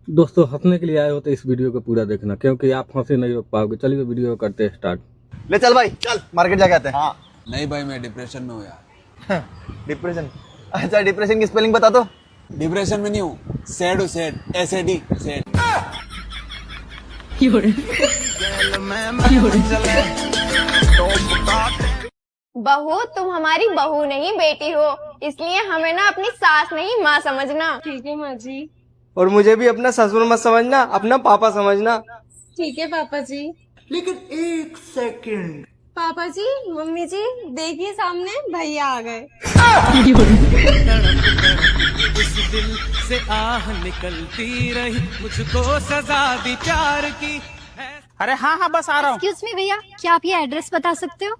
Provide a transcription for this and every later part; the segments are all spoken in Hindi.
दोस्तों हंसने के लिए आए हो तो इस वीडियो को पूरा देखना, क्योंकि आप हंसे नहीं रोक पाओगे। चलिए वीडियो को करते हैं स्टार्ट। ले चल भाई, चल मार्केट जाके आते हैं। हाँ। नहीं भाई, मैं डिप्रेशन में हूँ यार। डिप्रेशन? अच्छा, डिप्रेशन की स्पेलिंग बता दो। डिप्रेशन में नहीं हूँ, सैड हूँ, सैड, SAD, सैड। बहू, तुम हमारी बहू नहीं बेटी हो, इसलिए हमें ना अपनी सास नहीं माँ समझना। ठीक है माँ जी। और मुझे भी अपना ससुर मत समझना, अपना पापा समझना। ठीक है पापा जी। लेकिन एक सेकंड, पापा जी, मम्मी जी, देखिए सामने भैया आ गए। इस दिल से आह निकलती रही, मुझको सजा दी प्यार की। अरे हाँ बस आ रहा हूँ। एक्सक्यूज मी भैया, क्या आप ये एड्रेस बता सकते हो?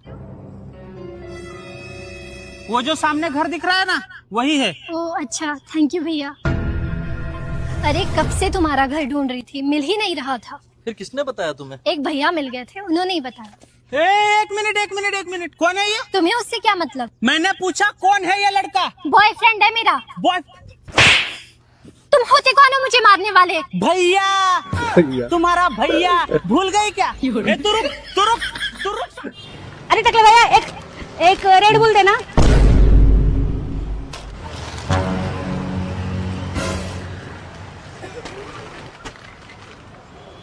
वो जो सामने घर दिख रहा है ना, वही है। ओह अच्छा, थैंक यू भैया। अरे कब से तुम्हारा घर ढूंढ रही थी, मिल ही नहीं रहा था। फिर किसने बताया तुम्हें? एक भैया मिल गए थे, उन्होंने ही बताया। एक मिनट, कौन है ये? तुम्हें उससे क्या मतलब? मैंने पूछा कौन है ये लड़का? बॉयफ्रेंड है मेरा। बॉय? तुम होते कौन हो मुझे मारने वाले? भैया, तुम्हारा भैया भूल गई क्या? ए, तू रुक। अरे टकले भैया, एक रेड बुल देना।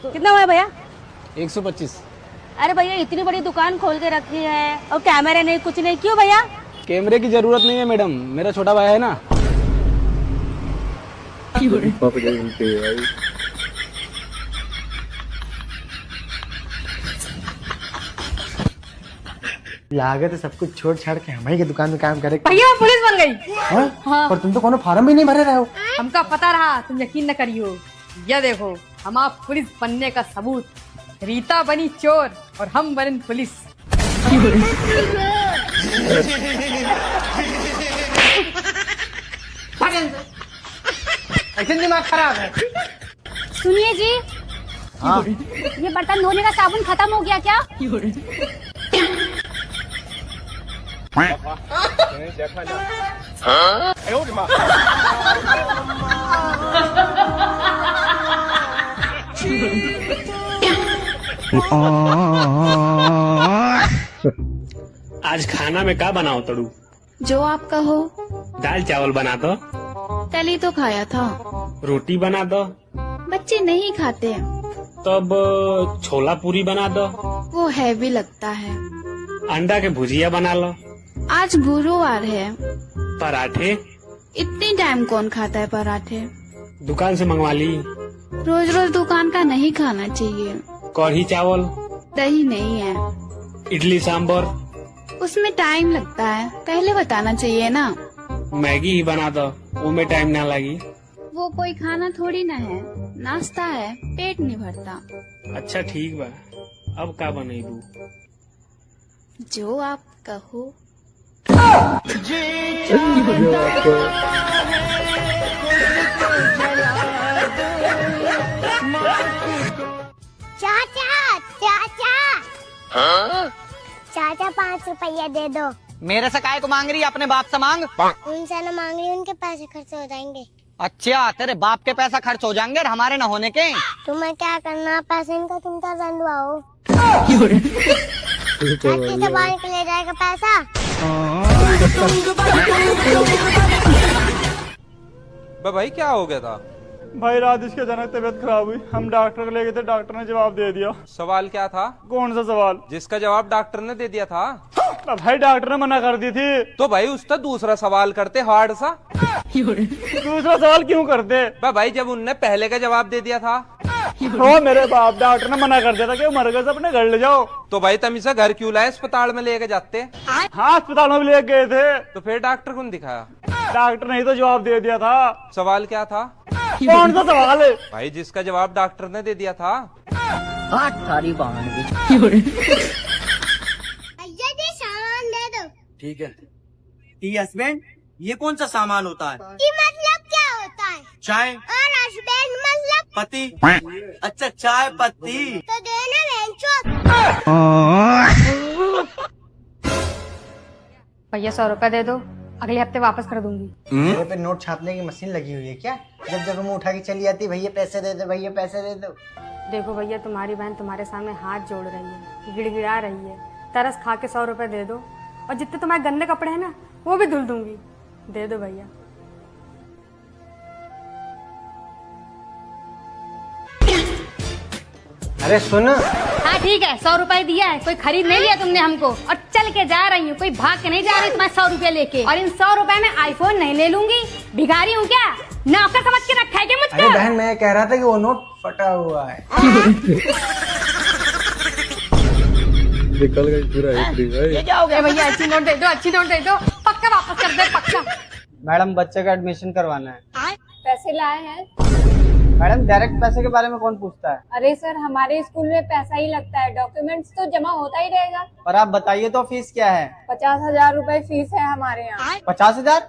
कितना हुआ भैया? 125। अरे भैया, इतनी बड़ी दुकान खोल के रखी है और कैमरे नहीं, कुछ नहीं, क्यों भैया? कैमरे की जरूरत नहीं है मैडम, मेरा छोटा भाई है ना। पापा जी बोलते हैं भाई। लागत है सब कुछ छोड़ छाड़ के हमारी की दुकान में काम करे। भैया मैं पुलिस बन गई। हाँ? पर तुम तो कोनो फार्म भी नहीं भरे रहे हो। हमका पता रहा, तुम यकीन न करियो। यह देखो, हम आप पुलिस बनने का सबूत। रीता बनी चोर और हम बने पुलिस। ऐसे दिमाग खराब है। सुनिए जी। हाँ? ये बर्तन धोने का साबुन खत्म हो गया क्या? आज खाना में क्या बनाओ तड़ू? जो आप कहो। दाल चावल बना दो। कल ही तो खाया था। रोटी बना दो। बच्चे नहीं खाते, तब छोला पूरी बना दो। वो हैवी लगता है। अंडा के भुजिया बना लो। आज गुरुवार है। पराठे? इतनी टाइम कौन खाता है पराठे? दुकान से मंगवा ली। रोज रोज दुकान का नहीं खाना चाहिए। कढ़ी चावल? दही नहीं है। इडली सांबर? उसमें टाइम लगता है, पहले बताना चाहिए ना। मैगी ही बना दो, वो में टाइम ना लगी। वो कोई खाना थोड़ी ना है, नाश्ता है, पेट नहीं भरता। अच्छा ठीक बा, अब का बनेबू? जो आप कहो। चाचा, चाचा। हाँ? चाचा 5 रुपया दे दो। मेरे से काय को मांग रही है? अपने बाप से मांग। उनसे न मांग रही, उनके पैसे खर्च हो जाएंगे। अच्छा, तेरे बाप के पैसा खर्च हो जाएंगे और हमारे न होने के। तुम्हें क्या करना, पैसे इनका तुम तो रंधवाओ। अच्छे से बाहर के ले जाएगा पैसा। भाई क्या हो गया था? भाई रात इसके अचानक तबीयत खराब हुई, हम डॉक्टर को ले गए थे, डॉक्टर ने जवाब दे दिया। सवाल क्या था? कौन सा सवाल? जिसका जवाब डॉक्टर ने दे दिया था। भाई डॉक्टर ने मना कर दी थी। तो भाई उसका दूसरा सवाल करते, हार्ड सा। दूसरा सवाल क्यों करते? भाई जब उनने पहले का जवाब दे दिया था। हो मेरे बाप, डॉक्टर ने मना कर दिया था कि मर गए, अपने घर ले जाओ। तो भाई तुम इसे घर क्यों लाए, अस्पताल में लेके जाते? हाँ, अस्पताल में भी ले गए थे। तो फिर डॉक्टर को नहीं दिखाया? डॉक्टर ने ही तो जवाब दे दिया था। सवाल क्या था? कौन सा सवाल है? भाई जिसका जवाब डॉक्टर ने दे दिया था। सारी बहन भैया जी सामान दे दो। ठीक है। हस्बैंड, ये कौन सा सामान होता है? ये मतलब क्या होता है? चाय। और हस्बैंड मतलब पति? अच्छा, चाय पत्ती। तो देना बेंचो। भैया 100 रुपया दे दो। अगले हफ्ते वापस कर दूंगी। मेरे पे नोट छापने की मशीन लगी हुई है क्या? जब जब मुंह उठा के चली जाती, भैया पैसे दे दो, भैया पैसे दे दो। देखो भैया, तुम्हारी बहन तुम्हारे सामने हाथ जोड़ रही है, गिड़गिड़ा रही है। तरस खा के 100 रुपए दे दो, और जितने तुम्हारे गंदे कपड़े हैं ना, वो भी धुल दूंगी। दे दो भैया। अरे सुन, हाँ ठीक है, 100 रुपए दिया है, कोई खरीद नहीं लिया तुमने हमको, और चल के जा रही हूँ, कोई भाग के नहीं जा रही तुम्हारे 100 रुपए लेके। और इन 100 रुपए में आईफोन नहीं ले लूंगी, भिखारी हूँ क्या? नौकर समझ के रखा है क्या मुझको? अरे बहन, मैं कह रहा था कि वो नोट फटा हुआ है। निकल गई पूरा हिस्ट्री भाई। ये क्या हो गया भैया? अच्छी नोट दे दो, अच्छी नोट दे दो, पक्का वापस कर दे, पक्का। मैडम, बच्चे का एडमिशन करवाना है। पैसे लाए हैं? मैडम, डायरेक्ट पैसे के बारे में कौन पूछता है? अरे सर, हमारे स्कूल में पैसा ही लगता है, डॉक्यूमेंट्स तो जमा होता ही रहेगा। पर आप बताइए तो फीस क्या है? 50,000 रुपए फीस है हमारे यहाँ। 50,000?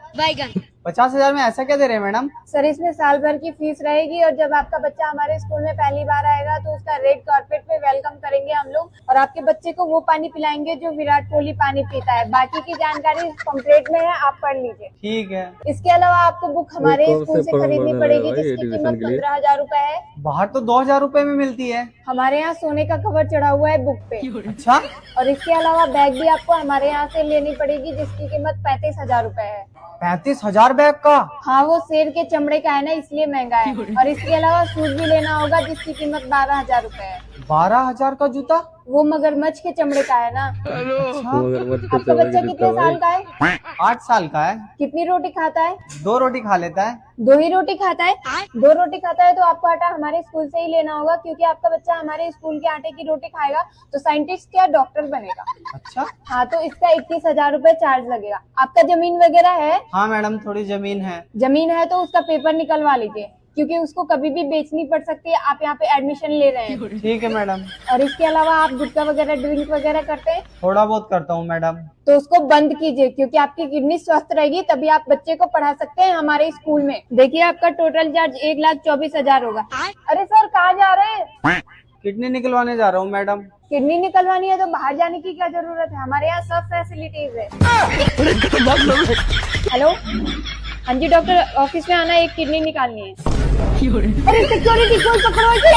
50,000 में ऐसा क्या दे रहे हैं मैडम? सर, इसमें साल भर की फीस रहेगी, और जब आपका बच्चा हमारे स्कूल में पहली बार आएगा तो उसका रेड कारपेट पे वेलकम करेंगे हम लोग, और आपके बच्चे को वो पानी पिलाएंगे जो विराट कोहली पानी पीता है। बाकी की जानकारी पंपलेट में है, आप पढ़ लीजिए। ठीक है। इसके अलावा आपको बुक हमारे कौन से स्कूल से फॉर्म खरीदनी भरने पड़ेगी, लगा भाई जिसकी एडमिशन कीमत के लिए? 15,000 रुपए है। बाहर तो 2,000 रुपए में मिलती है। हमारे यहाँ सोने का कवर चढ़ा हुआ है बुक पे। अच्छा, और इसके अलावा बैग भी आपको हमारे यहाँ से लेनी पड़ेगी, जिसकी कीमत 35,000 रुपए है। 35,000 बैग का? हाँ, वो शेर के चमड़े का है ना, इसलिए महंगा है। और इसके अलावा शूज भी लेना होगा, जिसकी कीमत 12,000 रुपए है। 12,000 का जूता? वो मगरमच्छ के चमड़े का है ना। अच्छा, मगरमच्छ के आपका चमड़े बच्चा की कितने जूता साल भाई। का है? 8 साल का है। कितनी रोटी खाता है? 2 रोटी खा लेता है। 2 ही रोटी खाता है? 2 रोटी खाता है तो आपको आटा हमारे स्कूल से ही लेना होगा, क्योंकि आपका बच्चा हमारे स्कूल के आटे की रोटी खाएगा तो साइंटिस्ट या डॉक्टर बनेगा। अच्छा, हाँ, तो इसका 21,000 रुपए चार्ज लगेगा। आपका जमीन वगैरह है? हाँ मैडम, थोड़ी जमीन है। जमीन है तो उसका पेपर निकलवा लीजिए, क्योंकि उसको कभी भी बेचनी पड़ सकती है। आप यहाँ पे एडमिशन ले रहे हैं। ठीक है मैडम। और इसके अलावा आप गुटखा वगैरह ड्रिंक वगैरह करते हैं? थोड़ा बहुत करता हूँ मैडम। तो उसको बंद कीजिए, क्योंकि आपकी किडनी स्वस्थ रहेगी, तभी आप बच्चे को पढ़ा सकते हैं हमारे स्कूल में। देखिए, आपका टोटल चार्ज 1,24,000 होगा। अरे सर, कहाँ जा रहे हैं? किडनी निकलवाने जा रहा हूँ मैडम। किडनी निकलवानी है तो बाहर जाने की क्या जरूरत है? हमारे यहाँ सब फैसिलिटीज है। हेलो, हाँ जी डॉक्टर, ऑफिस में आना, एक किडनी निकालनी है। अरे सिक्योरिटी, कोई पकड़ो इसे।